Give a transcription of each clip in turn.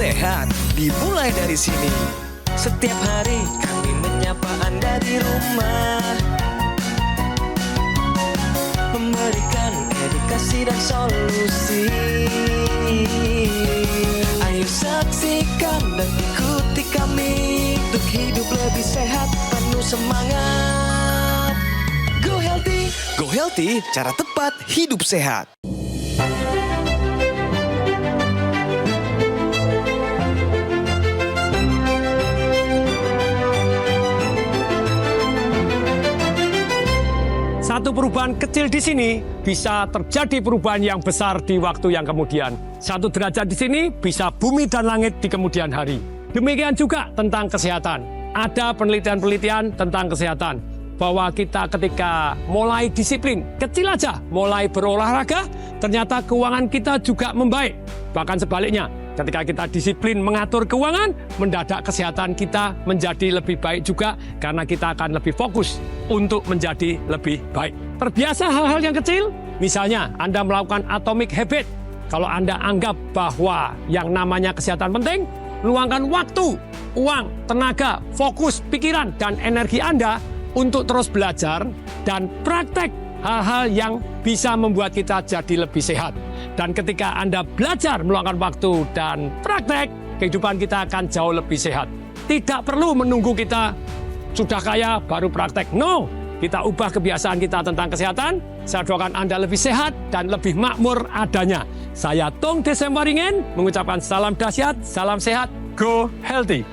sehat dimulai dari sini. Setiap hari kami menyapa Anda di rumah, memberikan edukasi dan solusi. Ayo saksikan dan ikuti kami untuk hidup lebih sehat, penuh semangat. Go Healthy, cara tepat hidup sehat. Satu perubahan kecil di sini bisa terjadi perubahan yang besar di waktu yang kemudian. Satu derajat di sini bisa bumi dan langit di kemudian hari. Demikian juga tentang kesehatan. Ada penelitian-penelitian tentang kesehatan bahwa kita ketika mulai disiplin, kecil aja, mulai berolahraga, ternyata keuangan kita juga membaik. Bahkan sebaliknya, ketika kita disiplin mengatur keuangan, mendadak kesehatan kita menjadi lebih baik juga karena kita akan lebih fokus untuk menjadi lebih baik. Terbiasa hal-hal yang kecil, misalnya Anda melakukan atomic habit. Kalau Anda anggap bahwa yang namanya kesehatan penting, luangkan waktu, uang, tenaga, fokus, pikiran, dan energi Anda untuk terus belajar dan praktek hal-hal yang bisa membuat kita jadi lebih sehat. Dan ketika Anda belajar meluangkan waktu dan praktek, kehidupan kita akan jauh lebih sehat. Tidak perlu menunggu kita sudah kaya baru praktek. No, kita ubah kebiasaan kita tentang kesehatan. Saya doakan Anda lebih sehat dan lebih makmur adanya. Saya Tung Desem Waringin mengucapkan salam dahsyat, salam sehat, Go Healthy.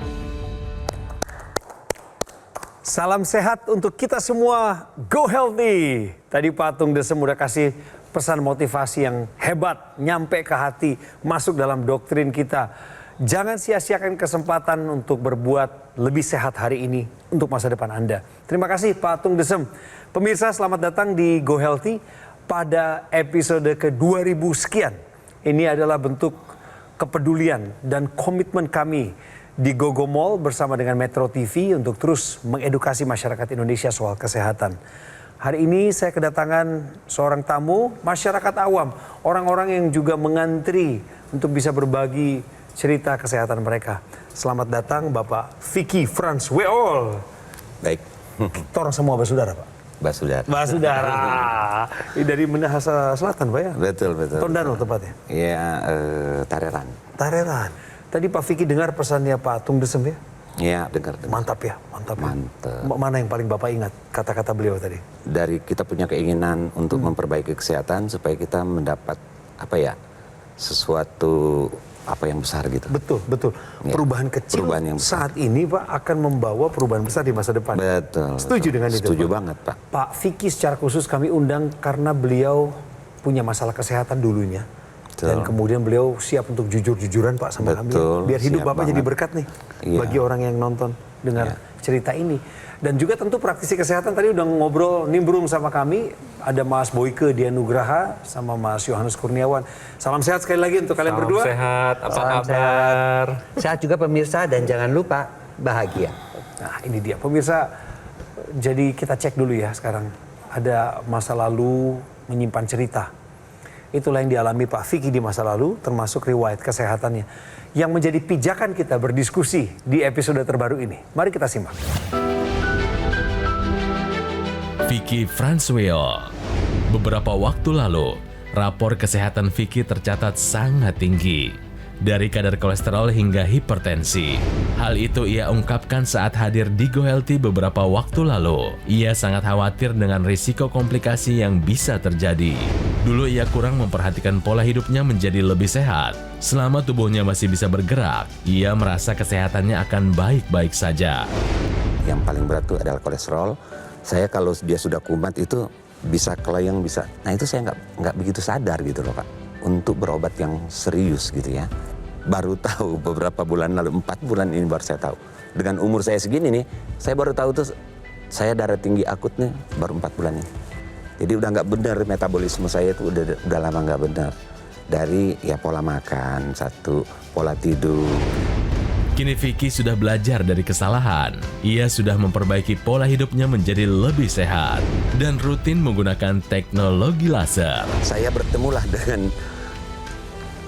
Salam sehat untuk kita semua, Go Healthy. Tadi Pak Tung Desem udah kasih pesan motivasi yang hebat, nyampe ke hati, masuk dalam doktrin kita. Jangan sia-siakan kesempatan untuk berbuat lebih sehat hari ini untuk masa depan Anda. Terima kasih Pak Tung Desem. Pemirsa, selamat datang di Go Healthy pada episode ke-2000 sekian. Ini adalah bentuk kepedulian dan komitmen kami di GoGo Mall bersama dengan Metro TV untuk terus mengedukasi masyarakat Indonesia soal kesehatan. Hari ini saya kedatangan seorang tamu, masyarakat awam, orang-orang yang juga mengantri untuk bisa berbagi cerita kesehatan mereka. Selamat datang Bapak Vicky Frans Weol. Baik. Kita orang semua bersaudara Pak? Basudara. Bersaudara. Ini dari Minahasa Selatan Pak ya? Betul. Tondano tepatnya? Iya, Tareran. Tareran. Tadi Pak Vicky dengar pesannya Pak Tung Desem ya? Iya, dengar. Mantap ya, mantap. Mantap. Mana yang paling Bapak ingat kata-kata beliau tadi? Dari kita punya keinginan untuk memperbaiki kesehatan supaya kita mendapat sesuatu yang besar gitu. Betul. Ya, Perubahan kecil perubahan yang besar. saat ini Pak akan membawa perubahan besar di masa depan. Betul. Setuju dengan itu? Setuju Pak? banget Pak. Pak Vicky secara khusus kami undang karena beliau punya masalah kesehatan dulunya. Dan kemudian beliau siap untuk jujur-jujuran Pak sama kami. Biar hidup Bapak jadi berkat nih bagi orang yang nonton dengar cerita ini. Dan juga tentu praktisi kesehatan tadi udah ngobrol nimbrung sama kami. Ada Mas Boyke Dianugraha sama Mas Yohanes Kurniawan. Salam sehat sekali lagi untuk kalian berdua. Salam sehat, apa Salam kabar? Sehat juga pemirsa dan jangan lupa bahagia. Nah ini dia pemirsa. Jadi kita cek dulu ya sekarang. Ada masa lalu menyimpan cerita. Itulah yang dialami Pak Vicky di masa lalu, termasuk riwayat kesehatannya. Yang menjadi pijakan kita berdiskusi di episode terbaru ini. Mari kita simak. Vicky Frans Weol. Beberapa waktu lalu, rapor kesehatan Vicky tercatat sangat tinggi. Dari kadar kolesterol hingga hipertensi. Hal itu ia ungkapkan saat hadir di Go Healthy beberapa waktu lalu. Ia sangat khawatir dengan risiko komplikasi yang bisa terjadi. Dulu ia kurang memperhatikan pola hidupnya menjadi lebih sehat. Selama tubuhnya masih bisa bergerak, ia merasa kesehatannya akan baik-baik saja. Yang paling berat itu adalah kolesterol. Saya kalau dia sudah kumat itu bisa kelayang bisa. Nah itu saya nggak begitu sadar gitu loh Pak. Untuk berobat yang serius gitu ya. Baru tahu beberapa bulan lalu, 4 bulan ini baru saya tahu. Dengan umur saya segini nih, saya baru tahu tuh saya darah tinggi akut nih baru 4 bulan ini. Jadi udah nggak benar metabolisme saya itu udah lama nggak benar. Dari pola makan, pola tidur. Kini Vicky sudah belajar dari kesalahan. Ia sudah memperbaiki pola hidupnya menjadi lebih sehat dan rutin menggunakan teknologi laser. Saya bertemulah dengan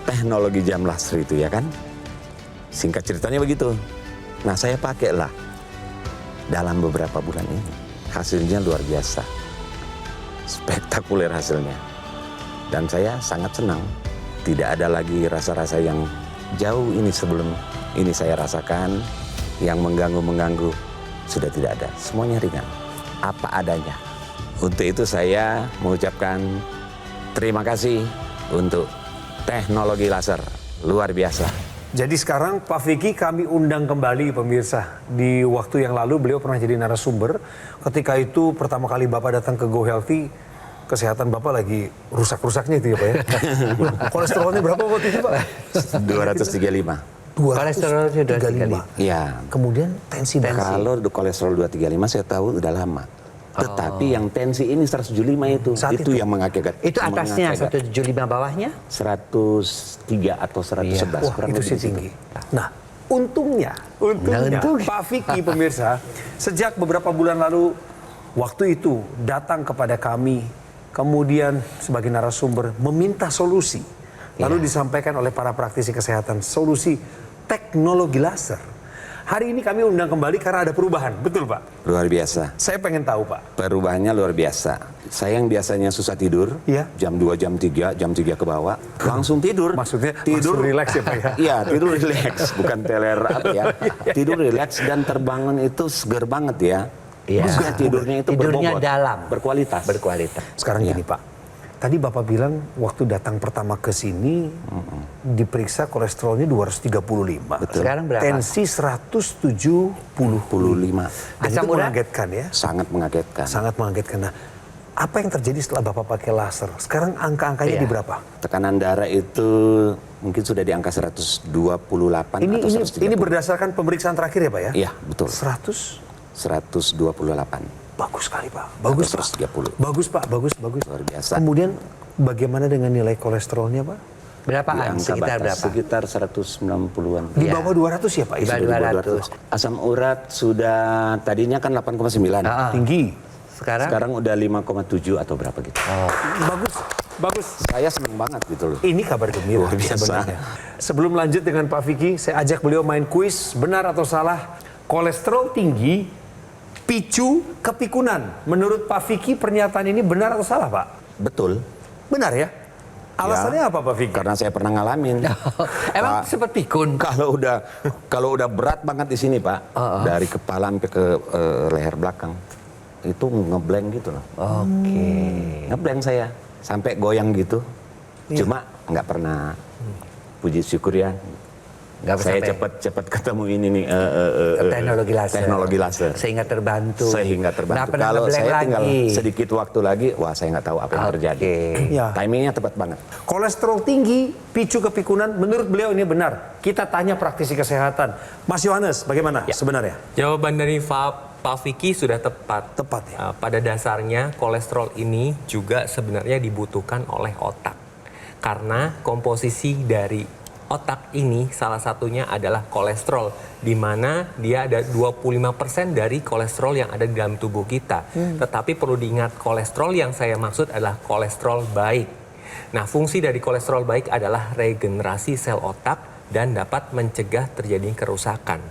teknologi jam laser itu ya kan. Singkat ceritanya begitu. Nah saya pakailah dalam beberapa bulan ini. Hasilnya luar biasa. Spektakuler hasilnya. Dan saya sangat senang. Tidak ada lagi rasa-rasa yang jauh ini sebelum ini saya rasakan. Yang mengganggu-mengganggu sudah tidak ada. Semuanya ringan. Apa adanya. Untuk itu saya mengucapkan terima kasih untuk teknologi laser. Luar biasa. Jadi sekarang Pak Vicky kami undang kembali pemirsa. Di waktu yang lalu beliau pernah jadi narasumber. Ketika itu pertama kali Bapak datang ke Go Healthy, kesehatan Bapak lagi rusak-rusaknya itu ya Pak ya. Kolesterolnya berapa waktu itu Pak? 235. Kolesterolnya 235. Iya. Kemudian tensi Bapak. Kalau kolesterol 235 saya tahu udah lama. Tetapi yang tensi ini 175 itu. Saat itu yang mengakibatkan. Itu atasnya 175, bawahnya? 103 atau 111. Wah, kurang itu lebih sih di situ. tinggi. Nah, untungnya Pak Vicky pemirsa, sejak beberapa bulan lalu, waktu itu datang kepada kami, kemudian sebagai narasumber meminta solusi. Lalu disampaikan oleh para praktisi kesehatan, solusi teknologi laser. Hari ini kami undang kembali karena ada perubahan, betul Pak? Luar biasa. Saya pengen tahu Pak. Perubahannya luar biasa. Saya yang biasanya susah tidur, Iya. jam 2, jam 3 ke bawah, langsung tidur. Maksudnya tidur langsung rileks ya Pak ya? Iya, tidur rileks, bukan teler apa ya. Tidur rileks dan terbangun itu seger banget ya. Iya. Juga tidurnya itu Tidurnya berbobot, dalam. berkualitas. Berkualitas. Sekarang Iya. gini Pak, tadi Bapak bilang waktu datang pertama ke sini diperiksa kolesterolnya 235. Betul. Sekarang berapa? Tensi 170. 25. Dan Asam itu urat? mengagetkan ya, Sangat mengagetkan. sangat mengagetkan. Nah, apa yang terjadi setelah Bapak pakai laser? Sekarang angka-angkanya Iya. di berapa? Tekanan darah itu mungkin sudah di angka 128 Ini atau 130. ini berdasarkan pemeriksaan terakhir ya Pak ya? Iya, betul. 128. Bagus sekali Pak. Bagus Pak. 130. Bagus Pak, bagus. Luar biasa. Kemudian bagaimana dengan nilai kolesterolnya Pak? Di Berapaan? angka Sekitar batas, berapa? sekitar 190-an. Di Iya. bawah 200 ya Pak? Di bawah Sudah 200. Asam urat sudah tadinya kan 8,9. Tinggi. Sekarang? Sekarang udah 5,7 atau berapa gitu. Bagus. Bagus. Saya seneng banget gitu loh. Ini kabar gembira Luar biasa. sebenarnya. Sebelum lanjut dengan Pak Vicky, saya ajak beliau main kuis, benar atau salah, kolesterol tinggi picu kepikunan. Menurut Pak Vicky pernyataan ini benar atau salah Pak? Betul. Benar ya? Alasannya Ya, apa Pak Vicky? Karena saya pernah ngalamin. Emang Pak, sempat pikun? kalau udah berat banget di sini Pak, dari kepala sampai ke leher belakang, itu ngeblank gitu loh. Oke. Ngeblank saya sampai goyang gitu. Cuma nggak pernah, puji syukur ya. Nggak Saya sampai. cepat ketemu ini nih teknologi laser. teknologi laser. Sehingga terbantu. Sehingga terbantu. Nggak pernah Kalau ngeblank saya tinggal lagi. sedikit waktu lagi, wah saya nggak tahu apa yang terjadi. Ya. Timingnya tepat banget. Kolesterol tinggi picu kepikunan, menurut beliau ini benar. Kita tanya praktisi kesehatan. Mas Yohanes, bagaimana sebenarnya? Jawaban dari Pak Vicky sudah tepat. Tepat ya? Pada dasarnya kolesterol ini juga sebenarnya dibutuhkan oleh otak. Karena komposisi dari otak ini salah satunya adalah kolesterol, di mana dia ada 25% dari kolesterol yang ada di dalam tubuh kita. Tetapi perlu diingat, kolesterol yang saya maksud adalah kolesterol baik. Nah, fungsi dari kolesterol baik adalah regenerasi sel otak dan dapat mencegah terjadinya kerusakan.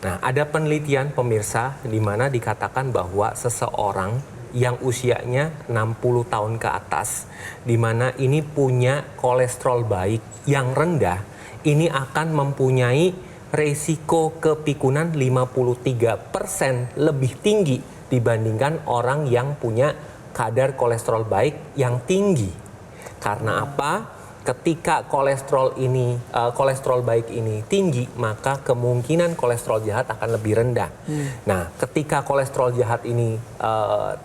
Nah, ada penelitian pemirsa di mana dikatakan bahwa seseorang yang usianya 60 tahun ke atas, di mana ini punya kolesterol baik yang rendah, ini akan mempunyai resiko kepikunan 53% lebih tinggi dibandingkan orang yang punya kadar kolesterol baik yang tinggi. Karena apa? Ketika kolesterol baik ini tinggi, maka kemungkinan kolesterol jahat akan lebih rendah. Nah, ketika kolesterol jahat ini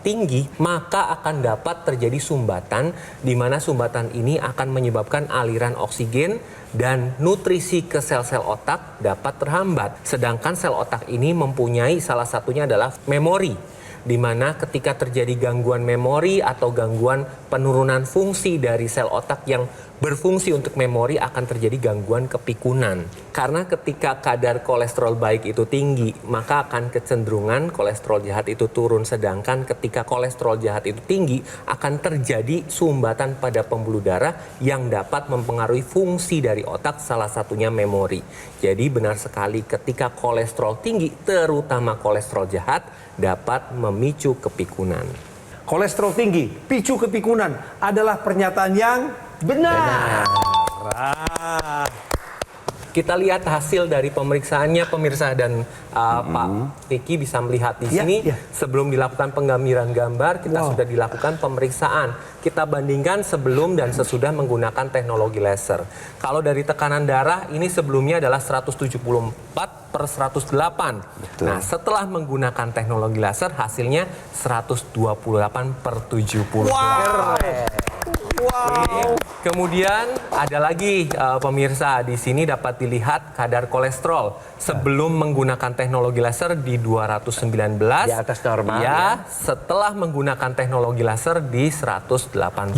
tinggi, maka akan dapat terjadi sumbatan, di mana sumbatan ini akan menyebabkan aliran oksigen dan nutrisi ke sel-sel otak dapat terhambat. Sedangkan sel otak ini mempunyai salah satunya adalah memori, di mana ketika terjadi gangguan memori atau gangguan penurunan fungsi dari sel otak yang berfungsi untuk memori akan terjadi gangguan kepikunan. Karena ketika kadar kolesterol baik itu tinggi, maka akan kecenderungan kolesterol jahat itu turun. Sedangkan ketika kolesterol jahat itu tinggi, akan terjadi sumbatan pada pembuluh darah yang dapat mempengaruhi fungsi dari otak, salah satunya memori. Jadi benar sekali ketika kolesterol tinggi, terutama kolesterol jahat, dapat memicu kepikunan. Kolesterol tinggi, picu kepikunan adalah pernyataan yang benar. Kita lihat hasil dari pemeriksaannya pemirsa dan Pak Vicky bisa melihat di sini sebelum dilakukan penggambaran gambar kita sudah dilakukan pemeriksaan. Kita bandingkan sebelum dan sesudah menggunakan teknologi laser. Kalau dari tekanan darah ini sebelumnya adalah 174/108. Betul. Nah, setelah menggunakan teknologi laser hasilnya 128/70. Wow. Kemudian ada lagi pemirsa di sini dapat dilihat kadar kolesterol sebelum menggunakan teknologi laser di 219 Di atas normal, ya. Setelah menggunakan teknologi laser di 181.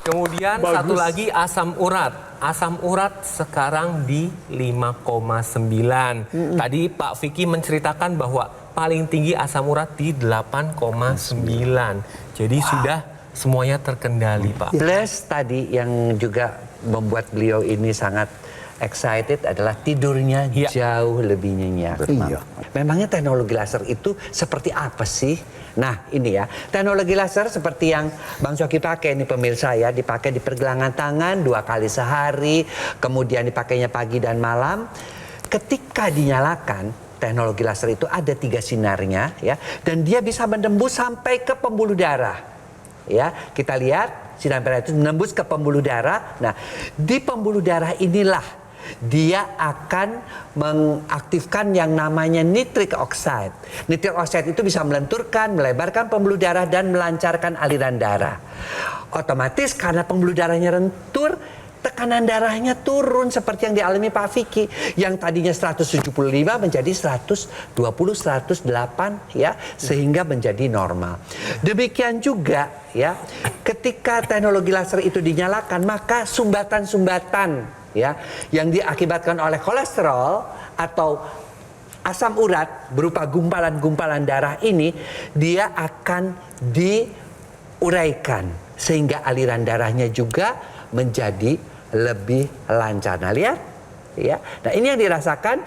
Kemudian satu lagi asam urat. Asam urat sekarang di 5,9. Tadi Pak Vicky menceritakan bahwa paling tinggi asam urat di 8,9. Jadi sudah semuanya terkendali, Pak. Plus tadi yang juga membuat beliau ini sangat excited adalah tidurnya jauh lebih nyenyak. Iya. Memangnya teknologi laser itu seperti apa sih? Nah ini ya, teknologi laser seperti yang Bang Coki pakai ini pemirsa ya, dipakai di pergelangan tangan 2 kali sehari, kemudian dipakainya pagi dan malam. Ketika dinyalakan, teknologi laser itu ada 3 sinarnya ya, dan dia bisa menembus sampai ke pembuluh darah. Ya, kita lihat sinar merah itu menembus ke pembuluh darah. Nah, di pembuluh darah inilah dia akan mengaktifkan yang namanya nitric oxide. Nitric oxide itu bisa melenturkan, melebarkan pembuluh darah dan melancarkan aliran darah. Otomatis karena pembuluh darahnya lentur, tekanan darahnya turun seperti yang dialami Pak Vicky, yang tadinya 175 menjadi 120, 108 ya, sehingga menjadi normal. Demikian juga ya, ketika teknologi laser itu dinyalakan, maka sumbatan-sumbatan ya yang diakibatkan oleh kolesterol atau asam urat berupa gumpalan-gumpalan darah ini, dia akan diuraikan sehingga aliran darahnya juga menjadi lebih lancar. Nah lihat ya, nah ini yang dirasakan.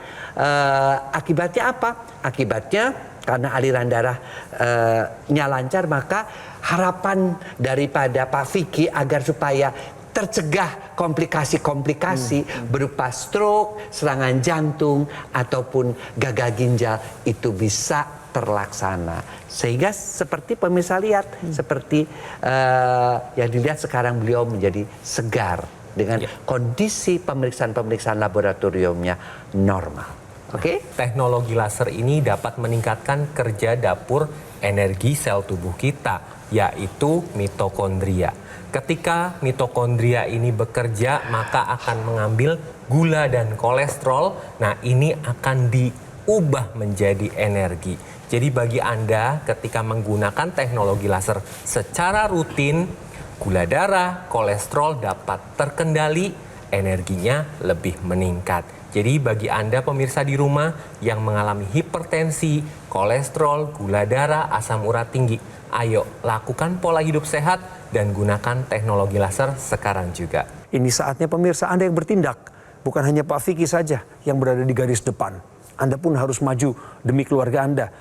Akibatnya apa? Akibatnya karena aliran darahnya lancar, maka harapan daripada Pak Vicky agar supaya tercegah komplikasi-komplikasi berupa stroke, serangan jantung ataupun gagal ginjal itu bisa terlaksana. Sehingga seperti pemirsa lihat, seperti yang dilihat sekarang beliau menjadi segar dengan kondisi pemeriksaan-pemeriksaan laboratoriumnya normal. Oke? Teknologi laser ini dapat meningkatkan kerja dapur energi sel tubuh kita, yaitu mitokondria. Ketika mitokondria ini bekerja, maka akan mengambil gula dan kolesterol. Nah, ini akan diubah menjadi energi. Jadi bagi Anda ketika menggunakan teknologi laser secara rutin, gula darah, kolesterol dapat terkendali, energinya lebih meningkat. Jadi bagi Anda pemirsa di rumah yang mengalami hipertensi, kolesterol, gula darah, asam urat tinggi, ayo lakukan pola hidup sehat dan gunakan teknologi laser sekarang juga. Ini saatnya pemirsa Anda yang bertindak. Bukan hanya Pak Vicky saja yang berada di garis depan. Anda pun harus maju demi keluarga Anda.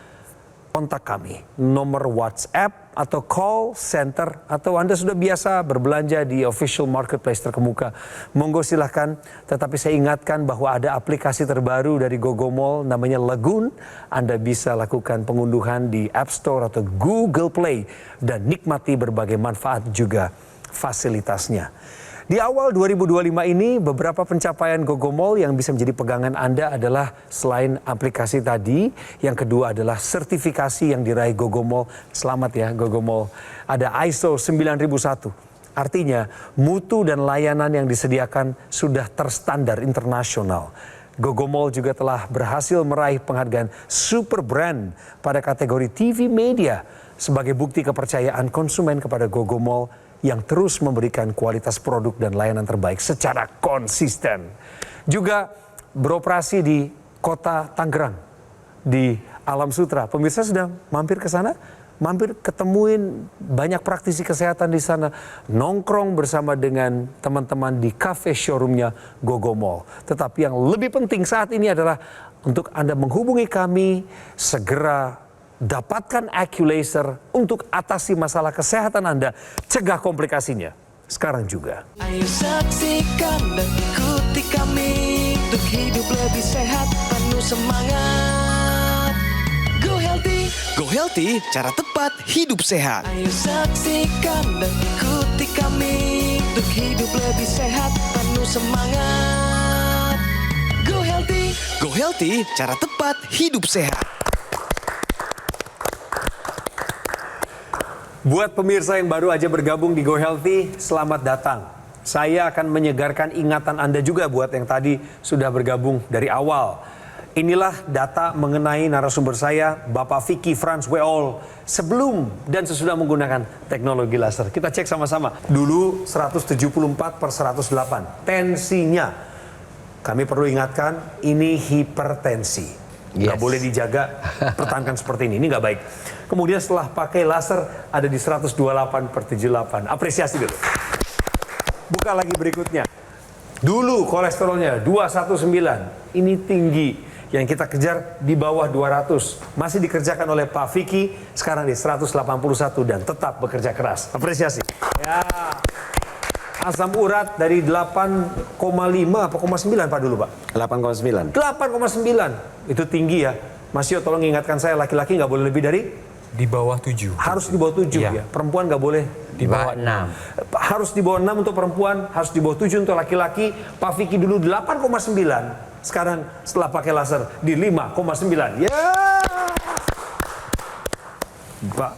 Kontak kami, nomor WhatsApp atau call center, atau Anda sudah biasa berbelanja di official marketplace terkemuka. Monggo silahkan, tetapi saya ingatkan bahwa ada aplikasi terbaru dari Gogomall namanya Lagoon. Anda bisa lakukan pengunduhan di App Store atau Google Play dan nikmati berbagai manfaat juga fasilitasnya. Di awal 2025 ini, beberapa pencapaian Gogomall yang bisa menjadi pegangan Anda adalah selain aplikasi tadi, yang kedua adalah sertifikasi yang diraih Gogomall. Selamat ya Gogomall. Ada ISO 9001. Artinya, mutu dan layanan yang disediakan sudah terstandar internasional. Gogomall juga telah berhasil meraih penghargaan Super Brand pada kategori TV Media sebagai bukti kepercayaan konsumen kepada Gogo Mall yang terus memberikan kualitas produk dan layanan terbaik secara konsisten. Juga beroperasi di Kota Tangerang, di Alam Sutra. Pemirsa sudah mampir ke sana? Mampir ketemuin banyak praktisi kesehatan di sana, nongkrong bersama dengan teman-teman di cafe showroomnya Gogo Mall. Tetapi yang lebih penting saat ini adalah untuk Anda menghubungi kami, segera dapatkan AccuLaser untuk atasi masalah kesehatan Anda, cegah komplikasinya sekarang juga. Ayo saksikan dan ikuti kami untuk hidup lebih sehat, penuh semangat. Go Healthy, Go Healthy, cara tepat hidup sehat. Ayo saksikan dan ikuti kami untuk hidup lebih sehat, penuh semangat. Go Healthy, Go Healthy, cara tepat hidup sehat. Buat pemirsa yang baru aja bergabung di Go Healthy, selamat datang. Saya akan menyegarkan ingatan Anda juga buat yang tadi sudah bergabung dari awal. Inilah data mengenai narasumber saya, Bapak Vicky Franzweol, sebelum dan sesudah menggunakan teknologi laser. Kita cek sama-sama. Dulu 174/108. Tensinya, kami perlu ingatkan, ini hipertensi. Nggak boleh dijaga, pertahankan seperti ini nggak baik. Kemudian setelah pakai laser, ada di 128/78. Apresiasi dulu. Buka lagi berikutnya. Dulu kolesterolnya 219, ini tinggi. Yang kita kejar di bawah 200. Masih dikerjakan oleh Pak Vicky, sekarang di 181 dan tetap bekerja keras. Apresiasi. Ya. Asam urat dari 8,5 apa 9 Pak dulu Pak? 8,9. 8,9. Itu tinggi ya. Mas Yo tolong ingatkan saya, laki-laki nggak boleh lebih dari? Di bawah 7. Harus di bawah 7 ya. Perempuan nggak boleh? Di bawah 6. Harus di bawah 6 untuk perempuan, harus di bawah 7 untuk laki-laki. Pak Vicky dulu 8,9. Sekarang setelah pakai laser di 5,9. Ya. Pak,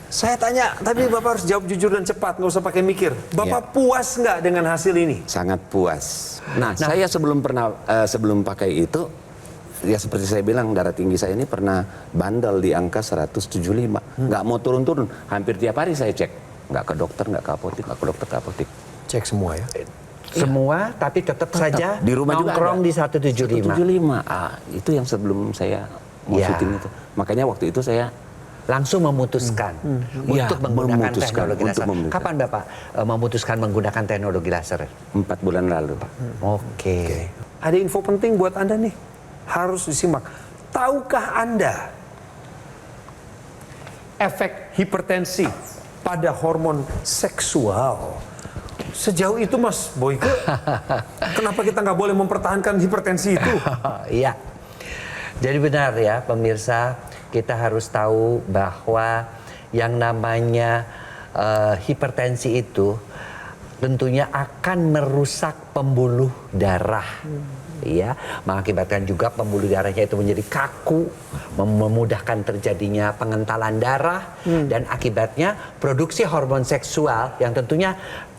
saya tanya, tapi Bapak harus jawab jujur dan cepat, nggak usah pakai mikir. Bapak puas nggak dengan hasil ini? Sangat puas. Nah, saya sebelum pakai itu, ya seperti saya bilang, darah tinggi saya ini pernah bandel di angka 175. Nggak mau turun-turun, hampir tiap hari saya cek. Nggak ke dokter, nggak ke apotek, nggak ke dokter, ke apotek. Cek semua ya. Semua, tapi tetap saja Di rumah juga nongkrong ada. di 175. 175. Itu yang sebelum saya mau Ya. syuting itu. Makanya waktu itu saya Langsung memutuskan Ya, untuk menggunakan memutuskan teknologi untuk laser. memutuskan. Kapan Bapak memutuskan menggunakan teknologi laser? 4 bulan lalu, Pak. Oke. Ada info penting buat Anda nih. Harus disimak. Tahukah Anda efek hipertensi pada hormon seksual? Sejauh itu Mas Boyke, kenapa kita nggak boleh mempertahankan hipertensi itu? Iya. Jadi benar ya pemirsa, kita harus tahu bahwa yang namanya hipertensi itu tentunya akan merusak pembuluh darah. Ya, mengakibatkan juga pembuluh darahnya itu menjadi kaku, memudahkan terjadinya pengentalan darah, dan akibatnya produksi hormon seksual yang tentunya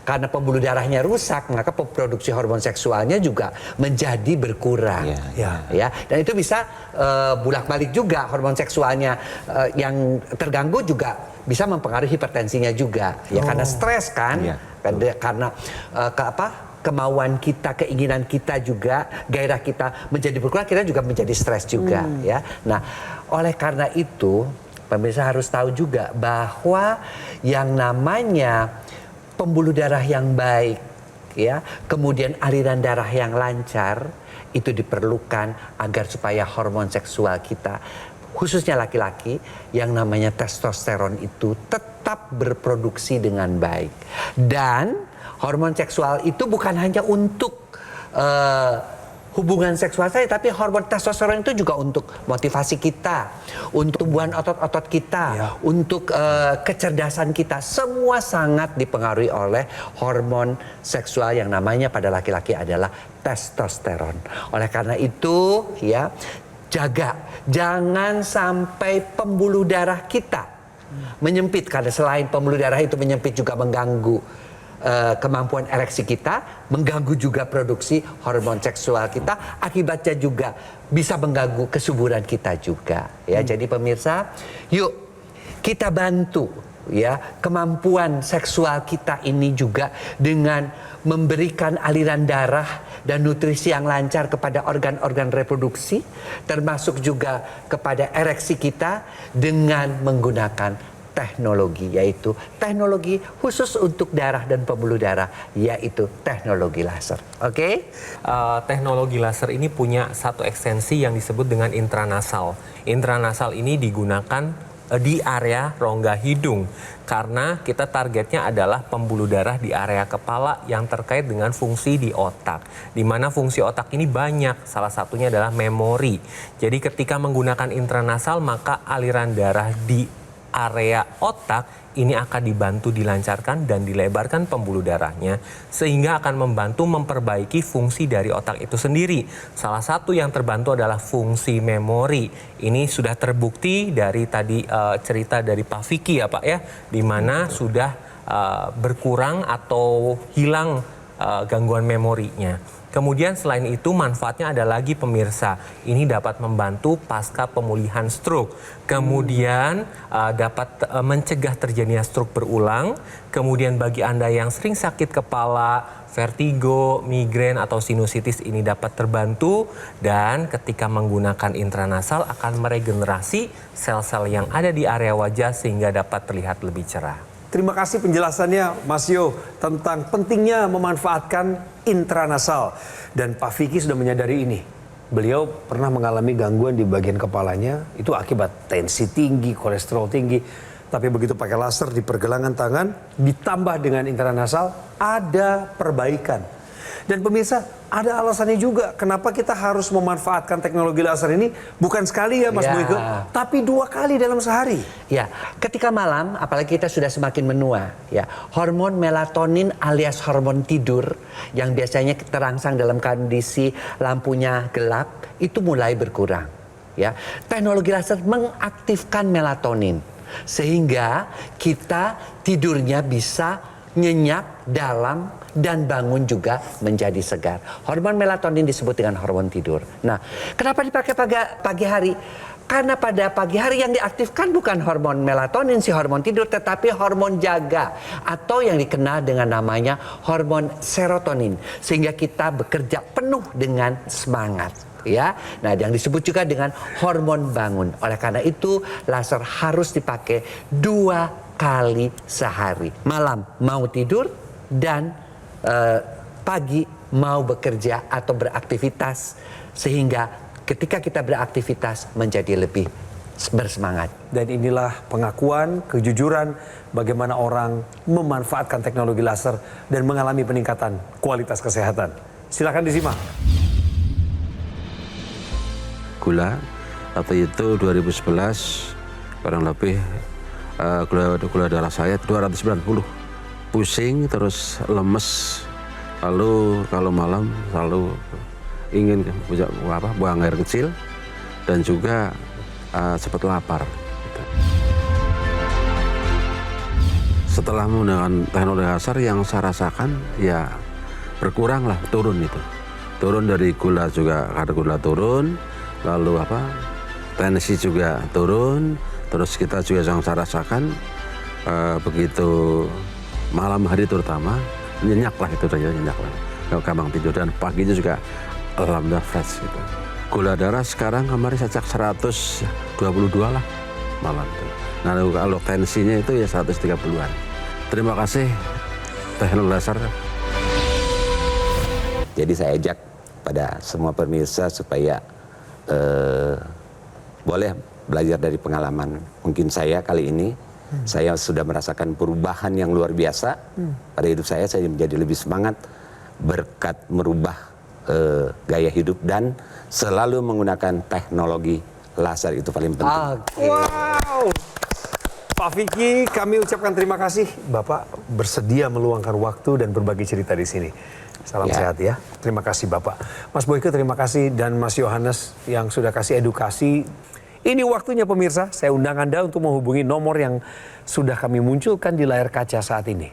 karena pembuluh darahnya rusak, maka produksi hormon seksualnya juga menjadi berkurang. Ya, dan itu bisa bolak-balik juga hormon seksualnya yang terganggu juga bisa mempengaruhi hipertensinya juga. Ya karena stres kan, karena kemauan kita, keinginan kita juga, gairah kita menjadi berkurang, kita juga menjadi stres juga. Ya, nah oleh karena itu pemirsa harus tahu juga bahwa yang namanya pembuluh darah yang baik, ya, kemudian aliran darah yang lancar itu diperlukan agar supaya hormon seksual kita, khususnya laki-laki, yang namanya testosteron itu tetap berproduksi dengan baik. Dan hormon seksual itu bukan hanya untuk hubungan seksual saja, tapi hormon testosteron itu juga untuk motivasi kita, untuk tumbuhan otot-otot kita, untuk kecerdasan kita. Semua sangat dipengaruhi oleh hormon seksual yang namanya pada laki-laki adalah testosteron. Oleh karena itu, ya, jangan sampai pembuluh darah kita menyempit, karena selain pembuluh darah itu menyempit juga mengganggu kemampuan ereksi kita, mengganggu juga produksi hormon seksual kita, akibatnya juga bisa mengganggu kesuburan kita juga. Ya, jadi pemirsa, yuk kita bantu ya kemampuan seksual kita ini juga dengan memberikan aliran darah dan nutrisi yang lancar kepada organ-organ reproduksi, termasuk juga kepada ereksi kita dengan menggunakan teknologi, yaitu teknologi khusus untuk darah dan pembuluh darah, yaitu teknologi laser. Oke? Teknologi laser ini punya satu ekstensi yang disebut dengan intranasal. Intranasal ini digunakan di area rongga hidung karena kita targetnya adalah pembuluh darah di area kepala yang terkait dengan fungsi di otak, di mana fungsi otak ini banyak, salah satunya adalah memori. Jadi ketika menggunakan intranasal maka aliran darah di area otak ini akan dibantu dilancarkan dan dilebarkan pembuluh darahnya sehingga akan membantu memperbaiki fungsi dari otak itu sendiri. Salah satu yang terbantu adalah fungsi memori. Ini sudah terbukti dari tadi cerita dari Pak Vicky ya Pak ya, di mana sudah berkurang atau hilang gangguan memorinya. Kemudian selain itu manfaatnya ada lagi pemirsa, ini dapat membantu pasca pemulihan stroke. Kemudian dapat mencegah terjadinya stroke berulang. Kemudian bagi Anda yang sering sakit kepala, vertigo, migrain atau sinusitis ini dapat terbantu. Dan ketika menggunakan intranasal akan meregenerasi sel-sel yang ada di area wajah sehingga dapat terlihat lebih cerah. Terima kasih penjelasannya Mas Yo tentang pentingnya memanfaatkan intranasal. Dan Pak Vicky sudah menyadari ini. Beliau pernah mengalami gangguan di bagian kepalanya, itu akibat tensi tinggi, kolesterol tinggi. Tapi begitu pakai laser di pergelangan tangan, ditambah dengan intranasal, ada perbaikan. Dan pemirsa, ada alasannya juga kenapa kita harus memanfaatkan teknologi laser ini bukan sekali ya Mas Boyke, tapi 2 kali dalam sehari. Ya, ketika malam, apalagi kita sudah semakin menua, ya, hormon melatonin alias hormon tidur yang biasanya terangsang dalam kondisi lampunya gelap itu mulai berkurang. Ya, teknologi laser mengaktifkan melatonin sehingga kita tidurnya bisa nyenyak, dalam, dan bangun juga menjadi segar. Hormon melatonin disebut dengan hormon tidur. Nah, kenapa dipakai pagi hari? Karena pada pagi hari yang diaktifkan bukan hormon melatonin, si hormon tidur, tetapi hormon jaga atau yang dikenal dengan namanya hormon serotonin, sehingga kita bekerja penuh dengan semangat. Ya, nah yang disebut juga dengan hormon bangun. Oleh karena itu, laser harus dipakai 2 kali sehari. Malam mau tidur dan pagi mau bekerja atau beraktivitas, sehingga ketika kita beraktivitas menjadi lebih bersemangat. Dan inilah pengakuan, kejujuran bagaimana orang memanfaatkan teknologi laser dan mengalami peningkatan kualitas kesehatan. Silakan disimak. Gula waktu itu 2011 kurang lebih gula darah saya 290, pusing terus lemes, lalu kalau malam selalu ingin buang air kecil dan juga cepat lapar. Setelah menggunakan teknologi laser yang saya rasakan ya berkurang lah, turun itu, turun dari gula juga, kadar gula turun, lalu tensi juga turun. Terus kita juga yang saya rasakan begitu malam hari terutama nyenyak lah, itu saja nyenyak lah, gampang tidur, dan pagi itu juga alhamdulillah fresh gitu. Gula darah sekarang kemarin sejak 122 lah malam itu. Nah kalau tensinya itu ya 130-an. Terima kasih teknologi laser. Jadi saya ajak pada semua pemirsa supaya boleh belajar dari pengalaman mungkin saya kali ini. Saya sudah merasakan perubahan yang luar biasa pada hidup saya menjadi lebih semangat berkat merubah gaya hidup dan selalu menggunakan teknologi laser, itu paling penting. Wow, Pak Vicky, kami ucapkan terima kasih Bapak bersedia meluangkan waktu dan berbagi cerita di sini. Salam sehat ya. Terima kasih Bapak. Mas Boyke terima kasih, dan Mas Yohanes yang sudah kasih edukasi. Ini waktunya pemirsa, saya undang Anda untuk menghubungi nomor yang sudah kami munculkan di layar kaca saat ini.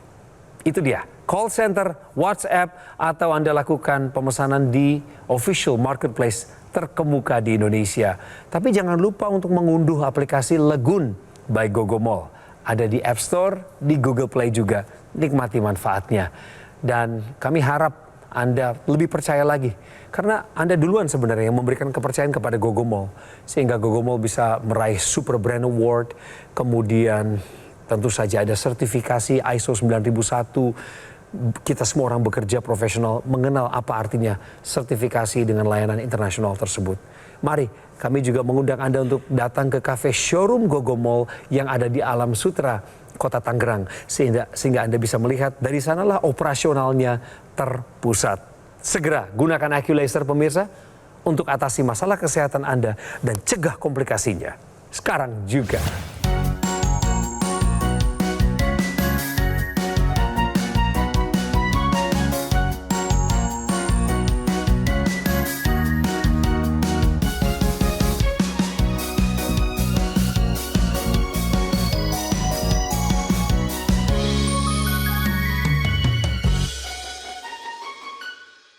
Itu dia, call center, WhatsApp, atau Anda lakukan pemesanan di official marketplace terkemuka di Indonesia. Tapi jangan lupa untuk mengunduh aplikasi Legun by Gogomol. Ada di App Store, di Google Play juga. Nikmati manfaatnya. Dan kami harap Anda lebih percaya lagi. Karena Anda duluan sebenarnya yang memberikan kepercayaan kepada Gogomol. Sehingga Gogomol bisa meraih Super Brand Award. Kemudian tentu saja ada sertifikasi ISO 9001. Kita semua orang bekerja profesional mengenal apa artinya sertifikasi dengan layanan internasional tersebut. Mari kami juga mengundang Anda untuk datang ke cafe showroom Gogomol yang ada di Alam Sutra, Kota Tangerang. Sehingga Anda bisa melihat dari sanalah operasionalnya terpusat. Segera gunakan IQ Laser pemirsa untuk atasi masalah kesehatan Anda dan cegah komplikasinya. Sekarang juga.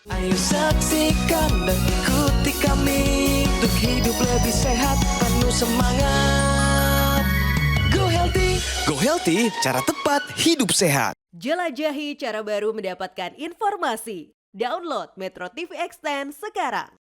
Ayo saksikan dan ikuti kami untuk hidup lebih sehat, penuh semangat. Go Healthy, cara tepat hidup sehat. Jelajahi cara baru mendapatkan informasi. Download Metro TV Extend sekarang.